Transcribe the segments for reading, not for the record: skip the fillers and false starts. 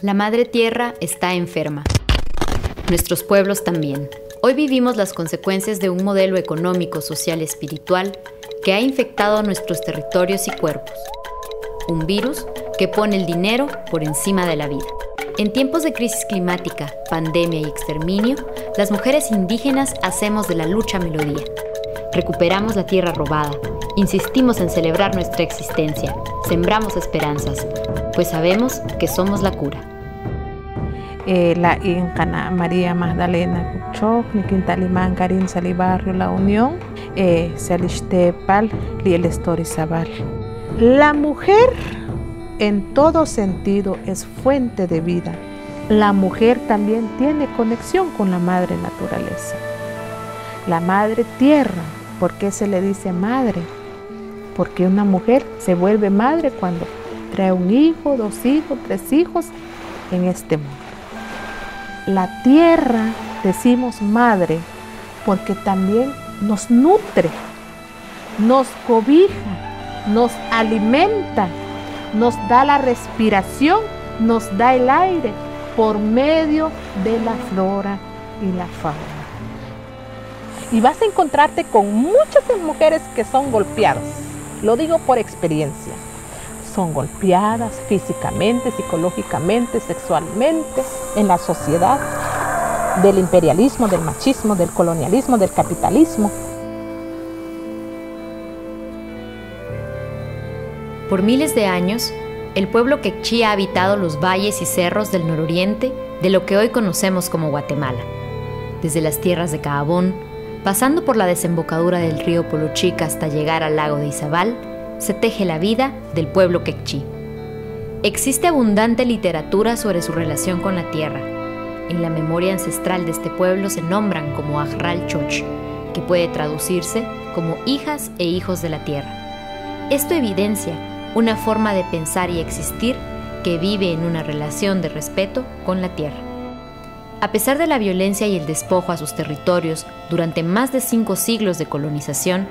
La Madre Tierra está enferma. Nuestros pueblos también. Hoy vivimos las consecuencias de un modelo económico, social y espiritual que ha infectado nuestros territorios y cuerpos. Un virus que pone el dinero por encima de la vida. En tiempos de crisis climática, pandemia y exterminio, las mujeres indígenas hacemos de la lucha melodía. Recuperamos la tierra robada, insistimos en celebrar nuestra existencia, sembramos esperanzas, pues sabemos que somos la cura. La Incana María Magdalena Cuchoc, Niquintalimán, Karin Salibarrio, La Unión, Salistepal, Liel Estorizabal. La mujer en todo sentido es fuente de vida. La mujer también tiene conexión con la madre naturaleza. La madre tierra, ¿por qué se le dice madre? Porque una mujer se vuelve madre cuando trae un hijo, 2 hijos, 3 hijos en este mundo. La tierra, decimos madre, porque también nos nutre, nos cobija, nos alimenta, nos da la respiración, nos da el aire por medio de la flora y la fauna. Y vas a encontrarte con muchas mujeres que son golpeadas, lo digo por experiencia. Son golpeadas físicamente, psicológicamente, sexualmente, en la sociedad del imperialismo, del machismo, del colonialismo, del capitalismo. Por miles de años, el pueblo quechí ha habitado los valles y cerros del nororiente de lo que hoy conocemos como Guatemala. Desde las tierras de Caabón, pasando por la desembocadura del río Polochica hasta llegar al lago de Izabal, se teje la vida del pueblo quechí. Existe abundante literatura sobre su relación con la tierra. En la memoria ancestral de este pueblo se nombran como Ajral Choch, que puede traducirse como hijas e hijos de la tierra. Esto evidencia una forma de pensar y existir que vive en una relación de respeto con la tierra. A pesar de la violencia y el despojo a sus territorios durante más de 5 siglos de colonización,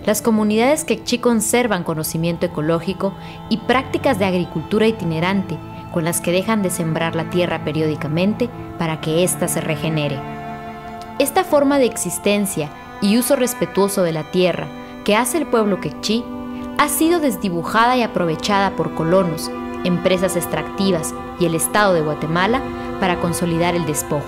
las comunidades quechí conservan conocimiento ecológico y prácticas de agricultura itinerante con las que dejan de sembrar la tierra periódicamente para que ésta se regenere. Esta forma de existencia y uso respetuoso de la tierra que hace el pueblo quechí ha sido desdibujada y aprovechada por colonos, empresas extractivas y el Estado de Guatemala para consolidar el despojo.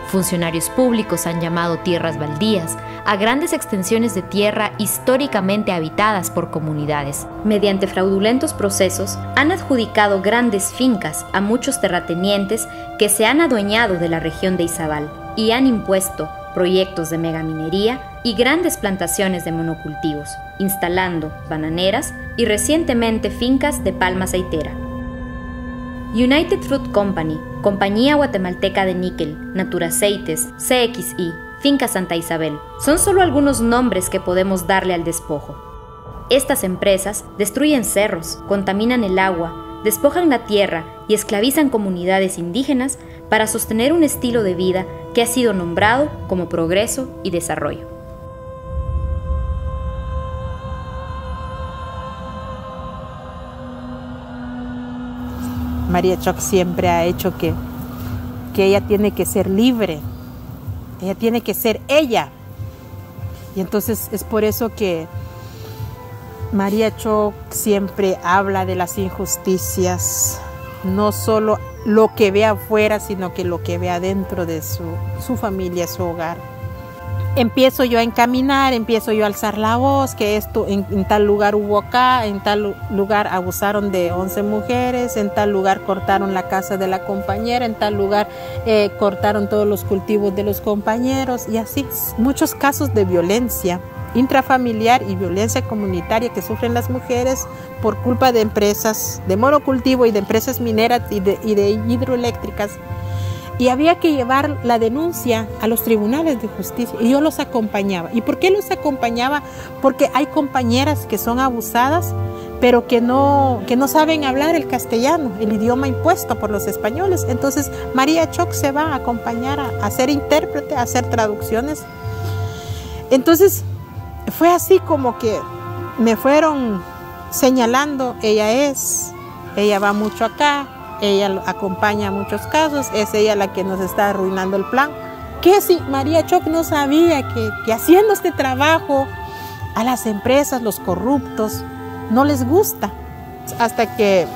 Funcionarios públicos han llamado tierras baldías a grandes extensiones de tierra históricamente habitadas por comunidades. Mediante fraudulentos procesos, han adjudicado grandes fincas a muchos terratenientes que se han adueñado de la región de Izabal y han impuesto proyectos de megaminería y grandes plantaciones de monocultivos, instalando bananeras y recientemente fincas de palma aceitera. United Fruit Company, Compañía Guatemalteca de Níquel, Naturaceites, CXI, Finca Santa Isabel, son solo algunos nombres que podemos darle al despojo. Estas empresas destruyen cerros, contaminan el agua, despojan la tierra y esclavizan comunidades indígenas para sostener un estilo de vida que ha sido nombrado como progreso y desarrollo. María Choc siempre ha hecho que ella tiene que ser libre, ella tiene que ser ella. Y entonces es por eso que María Choc siempre habla de las injusticias, no solo lo que ve afuera, sino que lo que ve adentro de su familia, su hogar. Empiezo yo a encaminar, empiezo yo a alzar la voz, que esto en tal lugar hubo acá, en tal lugar abusaron de 11 mujeres, en tal lugar cortaron la casa de la compañera, en tal lugar cortaron todos los cultivos de los compañeros y así. Muchos casos de violencia intrafamiliar y violencia comunitaria que sufren las mujeres por culpa de empresas de monocultivo y de empresas mineras y de hidroeléctricas. Y había que llevar la denuncia a los tribunales de justicia y yo los acompañaba. ¿Y por qué los acompañaba? Porque hay compañeras que son abusadas, pero que no saben hablar el castellano, el idioma impuesto por los españoles. Entonces María Choc se va a acompañar a ser intérprete, a hacer traducciones. Entonces fue así como que me fueron señalando, ella va mucho acá, ella acompaña muchos casos, es ella la que nos está arruinando el plan. Que si María Choc no sabía que haciendo este trabajo a las empresas, los corruptos, no les gusta. Hasta que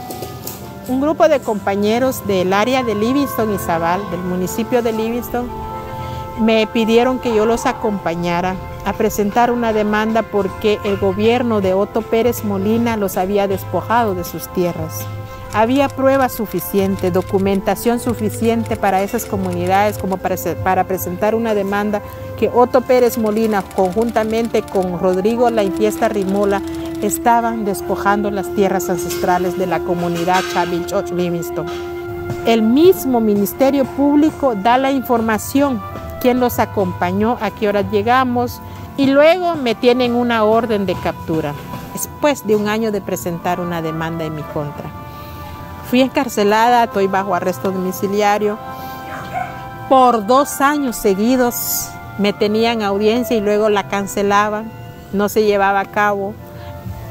un grupo de compañeros del área de Livingston y Zabal, del municipio de Livingston, me pidieron que yo los acompañara a presentar una demanda porque el gobierno de Otto Pérez Molina los había despojado de sus tierras. Había prueba suficiente, documentación suficiente para esas comunidades como para presentar una demanda que Otto Pérez Molina, conjuntamente con Rodrigo La Infiesta Rimola, estaban despojando las tierras ancestrales de la comunidad Chavilchoch Livingston. El mismo Ministerio Público da la información, quién los acompañó, a qué hora llegamos, y luego me tienen una orden de captura, después de un año de presentar una demanda en mi contra. Fui encarcelada, estoy bajo arresto domiciliario. Por 2 años seguidos me tenían audiencia y luego la cancelaban, no se llevaba a cabo.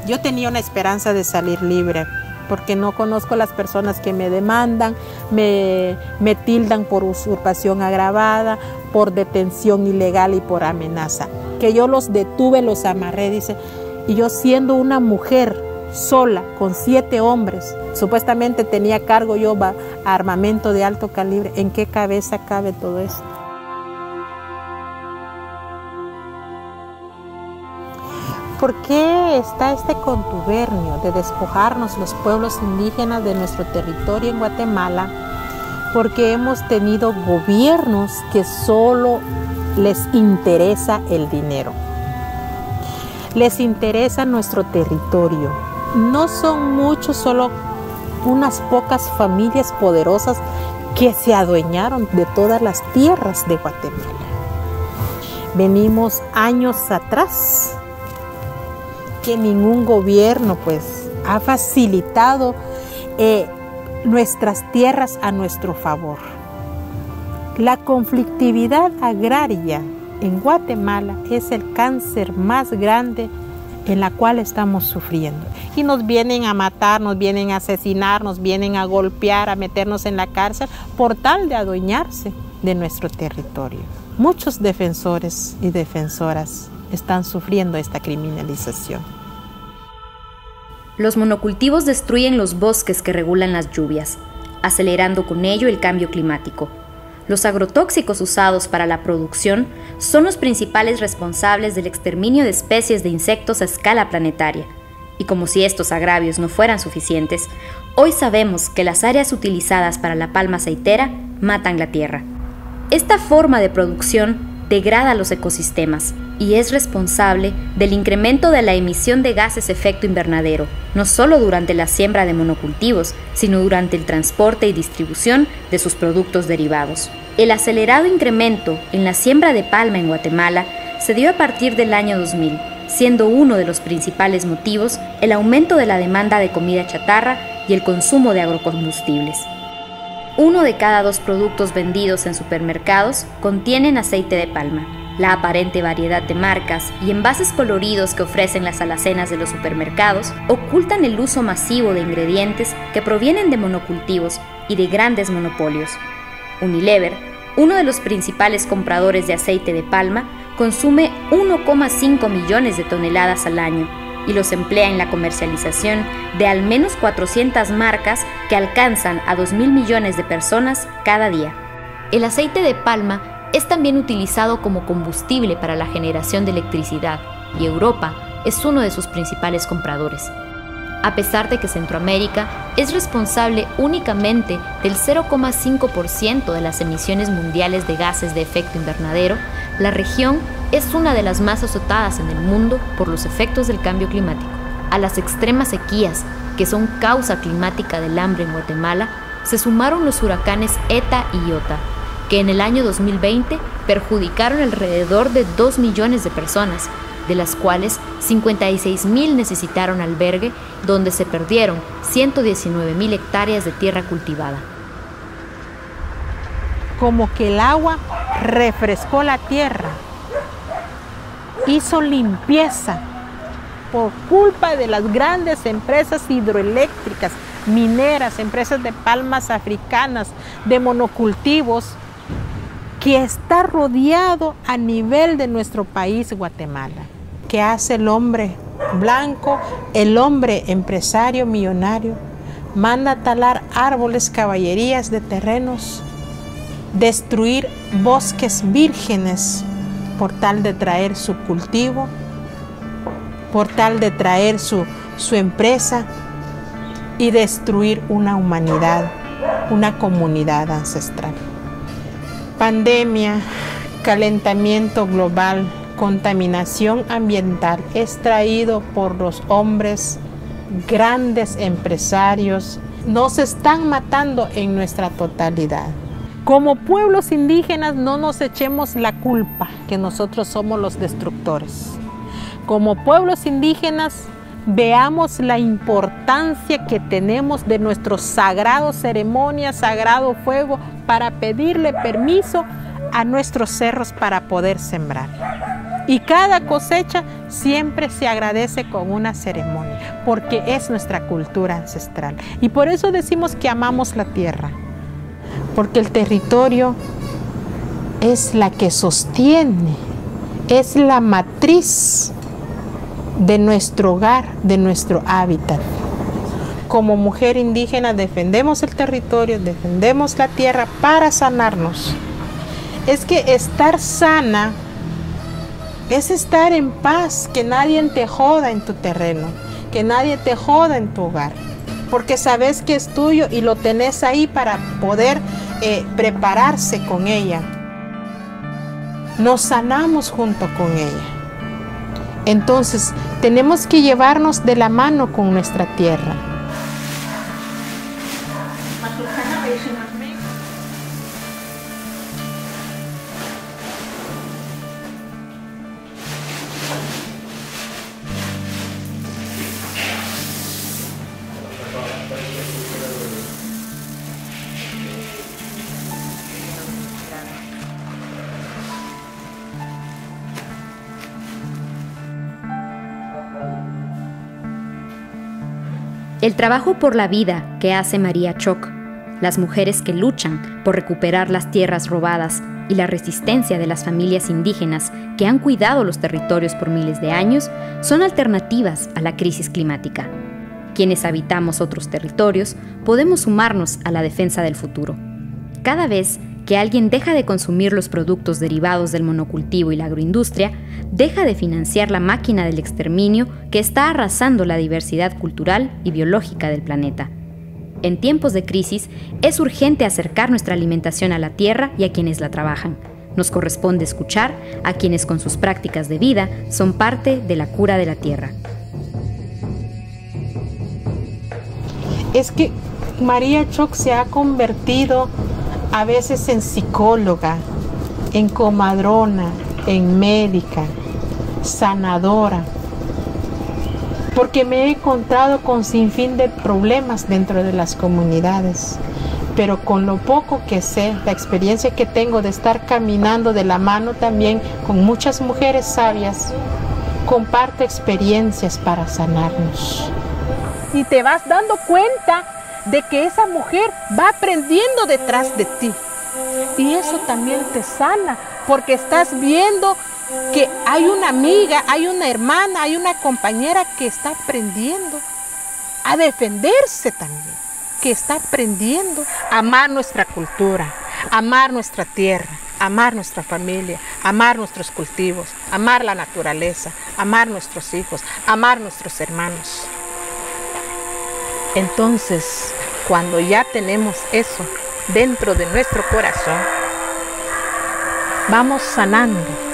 Yo tenía una esperanza de salir libre, porque no conozco a las personas que me demandan, me tildan por usurpación agravada, por detención ilegal y por amenaza. Que yo los detuve, los amarré, dice, y yo siendo una mujer sola, con 7 hombres, supuestamente tenía a cargo yo armamento de alto calibre, ¿en qué cabeza cabe todo esto? ¿Por qué está este contubernio de despojarnos los pueblos indígenas de nuestro territorio en Guatemala? Porque hemos tenido gobiernos que solo les interesa el dinero. Les interesa nuestro territorio. No son muchos, solo unas pocas familias poderosas que se adueñaron de todas las tierras de Guatemala. Venimos años atrás que ningún gobierno pues ha facilitado nuestras tierras a nuestro favor. La conflictividad agraria en Guatemala es el cáncer más grande en la cual estamos sufriendo. Y nos vienen a matar, nos vienen a asesinar, nos vienen a golpear, a meternos en la cárcel por tal de adueñarse de nuestro territorio. Muchos defensores y defensoras están sufriendo esta criminalización. Los monocultivos destruyen los bosques que regulan las lluvias, acelerando con ello el cambio climático. Los agrotóxicos usados para la producción son los principales responsables del exterminio de especies de insectos a escala planetaria. Y como si estos agravios no fueran suficientes, hoy sabemos que las áreas utilizadas para la palma aceitera matan la tierra. Esta forma de producción degrada los ecosistemas y es responsable del incremento de la emisión de gases efecto invernadero, no solo durante la siembra de monocultivos, sino durante el transporte y distribución de sus productos derivados. El acelerado incremento en la siembra de palma en Guatemala se dio a partir del año 2000, siendo uno de los principales motivos el aumento de la demanda de comida chatarra y el consumo de agrocombustibles. 1 de cada 2 productos vendidos en supermercados contienen aceite de palma. La aparente variedad de marcas y envases coloridos que ofrecen las alacenas de los supermercados ocultan el uso masivo de ingredientes que provienen de monocultivos y de grandes monopolios. Unilever, uno de los principales compradores de aceite de palma, consume 1,5 millones de toneladas al año y los emplea en la comercialización de al menos 400 marcas que alcanzan a 2.000 millones de personas cada día. El aceite de palma es también utilizado como combustible para la generación de electricidad y Europa es uno de sus principales compradores. A pesar de que Centroamérica es responsable únicamente del 0,5% de las emisiones mundiales de gases de efecto invernadero, la región es una de las más azotadas en el mundo por los efectos del cambio climático. A las extremas sequías, que son causa climática del hambre en Guatemala, se sumaron los huracanes ETA y IOTA, que en el año 2020 perjudicaron alrededor de 2 millones de personas, de las cuales 56.000 necesitaron albergue, donde se perdieron 119.000 hectáreas de tierra cultivada. Como que el agua refrescó la tierra, hizo limpieza por culpa de las grandes empresas hidroeléctricas, mineras, empresas de palmas africanas, de monocultivos, que está rodeado a nivel de nuestro país, Guatemala. ¿Qué hace el hombre blanco, el hombre empresario millonario? Manda a talar árboles, caballerías de terrenos, destruir bosques vírgenes por tal de traer su cultivo, por tal de traer su empresa y destruir una humanidad, una comunidad ancestral. Pandemia, calentamiento global, contaminación ambiental es traído por los hombres, grandes empresarios. Nos están matando en nuestra totalidad. Como pueblos indígenas no nos echemos la culpa que nosotros somos los destructores. Como pueblos indígenas veamos la importancia que tenemos de nuestros sagrados ceremonias, sagrado fuego, para pedirle permiso a nuestros cerros para poder sembrar. Y cada cosecha siempre se agradece con una ceremonia, porque es nuestra cultura ancestral. Y por eso decimos que amamos la tierra, porque el territorio es la que sostiene, es la matriz de nuestro hogar, de nuestro hábitat. Como mujer indígena defendemos el territorio, defendemos la tierra para sanarnos. Es que estar sana es estar en paz, que nadie te joda en tu terreno, que nadie te joda en tu hogar, porque sabes que es tuyo y lo tenés ahí para poder prepararse con ella. Nos sanamos junto con ella. Entonces, tenemos que llevarnos de la mano con nuestra tierra. El trabajo por la vida que hace María Choc, las mujeres que luchan por recuperar las tierras robadas y la resistencia de las familias indígenas que han cuidado los territorios por miles de años, son alternativas a la crisis climática. Quienes habitamos otros territorios podemos sumarnos a la defensa del futuro. Cada vez que alguien deja de consumir los productos derivados del monocultivo y la agroindustria, deja de financiar la máquina del exterminio que está arrasando la diversidad cultural y biológica del planeta. En tiempos de crisis, es urgente acercar nuestra alimentación a la tierra y a quienes la trabajan. Nos corresponde escuchar a quienes con sus prácticas de vida son parte de la cura de la tierra. Es que María Choc se ha convertido a veces en psicóloga, en comadrona, en médica, sanadora, porque me he encontrado con sinfín de problemas dentro de las comunidades, pero con lo poco que sé, la experiencia que tengo de estar caminando de la mano también con muchas mujeres sabias, comparto experiencias para sanarnos. Y te vas dando cuenta de que esa mujer va aprendiendo detrás de ti. Y eso también te sana, porque estás viendo que hay una amiga, hay una hermana, hay una compañera que está aprendiendo a defenderse también, que está aprendiendo a amar nuestra cultura, amar nuestra tierra, amar nuestra familia, amar nuestros cultivos, amar la naturaleza, amar nuestros hijos, amar nuestros hermanos. Entonces, cuando ya tenemos eso dentro de nuestro corazón, vamos sanando.